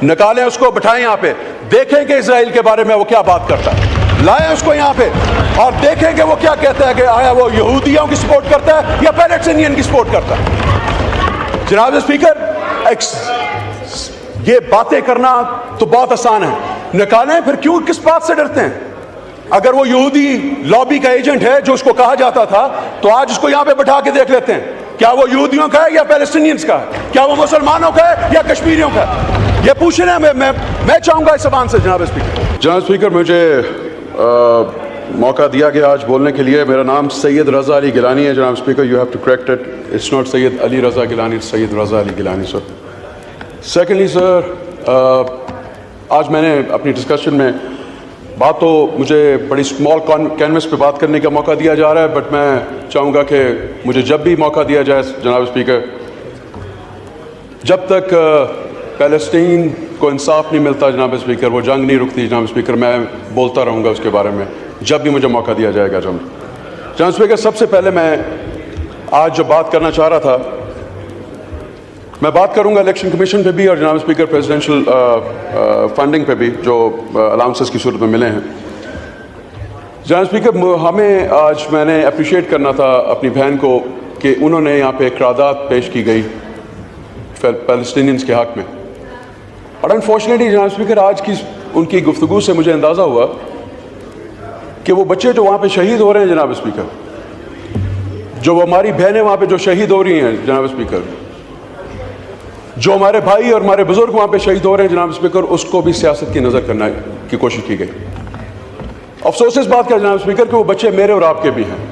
نکالیں اس کو, بٹھائیں یہاں پہ, دیکھیں کہ اسرائیل کے بارے میں وہ کیا بات کرتا ہے. لائیں اس کو یہاں پہ اور دیکھیں کہ وہ کیا کہتا ہے, کہ آیا وہ یہودیوں کی سپورٹ کرتا ہے یا پیلیسٹینین کی سپورٹ کرتا ہے. جناب اسپیکر, یہ باتیں کرنا تو بہت آسان ہے, نکالیں پھر کیوں, کس بات سے ڈرتے ہیں؟ اگر وہ یہودی لابی کا ایجنٹ ہے جو اس کو کہا جاتا تھا, تو آج اس کو یہاں پہ بٹھا کے دیکھ لیتے ہیں, کیا وہ یہودیوں کا ہے یا پیلیسٹینینز کا ہے, کیا وہ مسلمانوں کا ہے یا کشمیریوں کا ہے. یہ پوچھنا میں چاہوں گا اس زبان سے. جناب اسپیکر, مجھے موقع دیا گیا آج بولنے کے لیے. میرا نام سید رضا علی گیلانی ہے. جناب speaker, you have to correct it, it's not Syed Ali Raza Gilani, it's Syed Raza Ali Gilani sir. Secondly sir, آج میں نے اپنی ڈسکشن میں بات تو مجھے بڑی اسمال کینوس پہ بات کرنے کا موقع دیا جا رہا ہے, بٹ میں چاہوں گا کہ مجھے جب بھی موقع دیا جائے جناب اسپیکر, جب تک فلسطین کو انصاف نہیں ملتا جناب اسپیکر, وہ جنگ نہیں رکتی جناب اسپیکر, میں بولتا رہوں گا اس کے بارے میں جب بھی مجھے موقع دیا جائے گا. جناب اسپیکر, سب سے پہلے میں آج جو بات کرنا چاہ رہا تھا, میں بات کروں گا الیکشن کمیشن پہ بھی اور جناب اسپیکر پریزیڈنشل فنڈنگ پہ بھی جو الاؤنسز کی صورت میں ملے ہیں. جناب اسپیکر, ہمیں آج میں نے اپریشیٹ کرنا تھا اپنی بہن کو کہ انہوں نے یہاں پہ قرارداد پیش کی گئی پیلسٹینینز کے حق میں, اور انفارچونیٹلی جناب اسپیکر آج کی ان کی گفتگو سے مجھے اندازہ ہوا کہ وہ بچے جو وہاں پہ شہید ہو رہے ہیں جناب اسپیکر, جو ہماری بہنیں وہاں پہ جو شہید ہو رہی ہیں جناب اسپیکر, جو ہمارے بھائی اور ہمارے بزرگ وہاں پہ شہید ہو رہے ہیں جناب اسپیکر, اس کو بھی سیاست کی نظر کرنے کی کوشش کی گئی. افسوس اس بات کا جناب اسپیکر کہ وہ بچے میرے اور آپ کے بھی ہیں,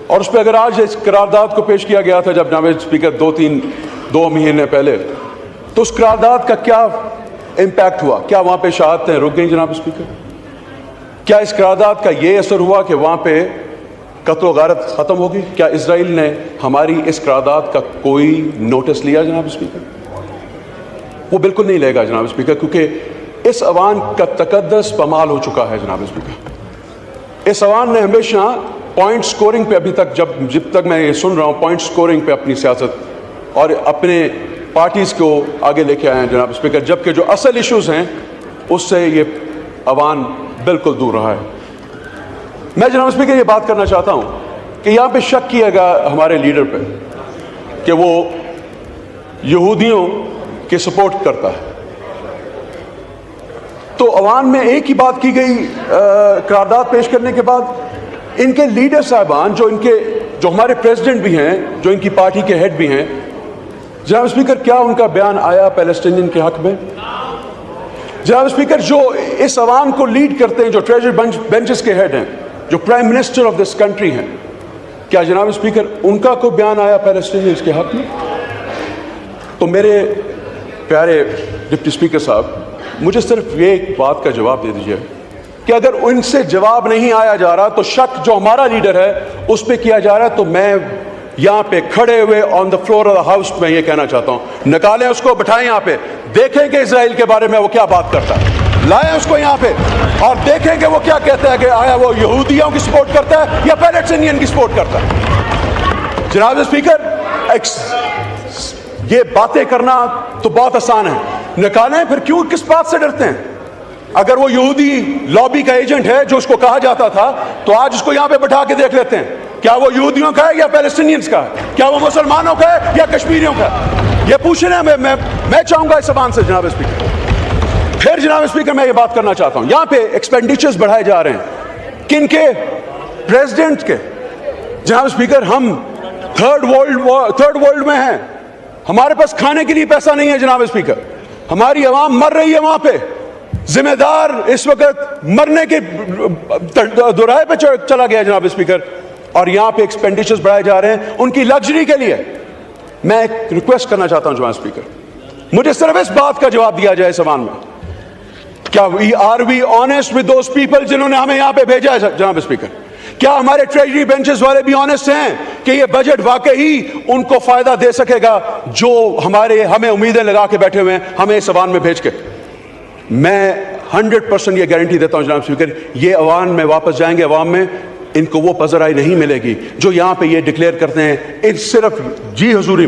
اور اس پہ اگر آج اس قرارداد کو پیش کیا گیا تھا جب جناب اسپیکر 2 مہینے پہلے, تو اس قرارداد کا کیا امپیکٹ ہوا؟ کیا وہاں پہ شہادتیں رک گئیں جناب اسپیکر؟ کیا اس قرارداد کا یہ اثر ہوا کہ وہاں پہ قتل و غارت ختم ہوگی؟ کیا اسرائیل نے ہماری اس قرارداد کا کوئی نوٹس لیا جناب اسپیکر؟ وہ بالکل نہیں لے گا جناب اسپیکر, کیونکہ اس عوام کا تقدس پامال ہو چکا ہے جناب اسپیکر. اس عوام نے ہمیشہ پوائنٹ سکورنگ پہ ابھی تک جب تک میں یہ سن رہا ہوں پوائنٹ سکورنگ پہ اپنی سیاست اور اپنے پارٹیز کو آگے لے کے آئے ہیں جناب اسپیکر, جبکہ جو اصل ایشوز ہیں اس سے یہ عوام بالکل دور رہا ہے. میں جناب اسپیکر یہ بات کرنا چاہتا ہوں کہ یہاں پہ شک کیا گیا ہمارے لیڈر پہ کہ وہ یہودیوں کی سپورٹ کرتا ہے, تو عوام میں ایک ہی بات کی گئی قرارداد پیش کرنے کے بعد. ان کے لیڈر صاحبان جو ہمارے پریزیڈنٹ بھی ہیں, جو ان کی پارٹی کے ہیڈ بھی ہیں جناب اسپیکر, کیا ان کا بیان آیا پیلسٹینین کے حق میں؟ جناب اسپیکر, جو اس عوام کو لیڈ کرتے ہیں, جو ٹریجر بینچز کے ہیڈ ہیں, جو prime minister of this country ہیں, کیا جناب اسپیکر ان کا کوئی بیان آیا پیلسٹینینز کے حق میں؟ تو میرے پیارے ڈپٹی اسپیکر صاحب, مجھے صرف یہ ایک بات کا جواب دے دیجیے کہ اگر ان سے جواب نہیں آیا جا رہا تو شک جو ہمارا لیڈر ہے اس پہ کیا جا رہا ہے. تو میں یہاں پہ کھڑے ہوئے on the floor of the house میں یہ کہنا چاہتا ہوں, نکالیں اس کو, بٹھائیں یہاں پہ, دیکھیں کہ اسرائیل کے بارے میں وہ کیا بات کرتا ہے. لائیں اس کو یہاں پہ اور دیکھیں کہ وہ کیا کہتا ہے, کہ آیا وہ یہودیوں کی سپورٹ کرتا ہے یا پیلیسٹینین کی سپورٹ کرتا ہے. جناب اسپیکر, یہ باتیں کرنا تو بہت آسان ہے, نکالیں پھر کیوں, کس بات سے ڈرتے ہیں؟ اگر وہ یہودی لابی کا ایجنٹ ہے جو اس کو کہا جاتا تھا, تو آج اس کو یہاں پہ بٹھا کے دیکھ لیتے ہیں, کیا وہ یہودیوں کا ہے یا پیلیسٹینینز کا ہے, کیا وہ مسلمانوں کا ہے یا کشمیریوں کا ہے. یہ پوچھنا میں چاہوں گا اس زبان سے. جناب اسپیکر, پھر جناب اسپیکر میں یہ بات کرنا چاہتا ہوں, یہاں پہ ایکسپینڈیچرز بڑھائے جا رہے ہیں, کن کے؟ پریزیڈنٹ کے. جناب اسپیکر, ہم تھرڈ ورلڈ میں ہیں, ہمارے پاس کھانے کے لیے پیسہ نہیں ہے جناب اسپیکر, ہماری عوام مر رہی ہے وہاں پہ, ذمہ دار اس وقت مرنے کے دوراہے پہ چلا گیا جناب اسپیکر, اور یہاں پہ ایکسپینڈیچرز بڑھائے جا رہے ہیں ان کی لگژری کے لیے. میں ایک ریکویسٹ کرنا چاہتا ہوں جناب اسپیکر, مجھے صرف اس بات کا جواب دیا جائے سوال میں, کیا are we honest with those people جنہوں نے ہمیں یہاں پہ بھیجا ہے جناب اسپیکر؟ کیا ہمارے ٹریجری بینچز والے بھی آنیسٹ ہیں کہ یہ بجٹ واقعی ان کو فائدہ دے سکے گا جو ہمیں امیدیں لگا کے بیٹھے ہوئے ہیں ہمیں اس عوام میں بھیج کے؟ میں 100% یہ گارنٹی دیتا ہوں جناب اسپیکر, یہ عوام میں واپس جائیں گے, عوام میں ان کو وہ پذیرائی نہیں ملے گی جو یہاں پہ یہ ڈکلیئر کرتے ہیں. ان صرف جی حضوری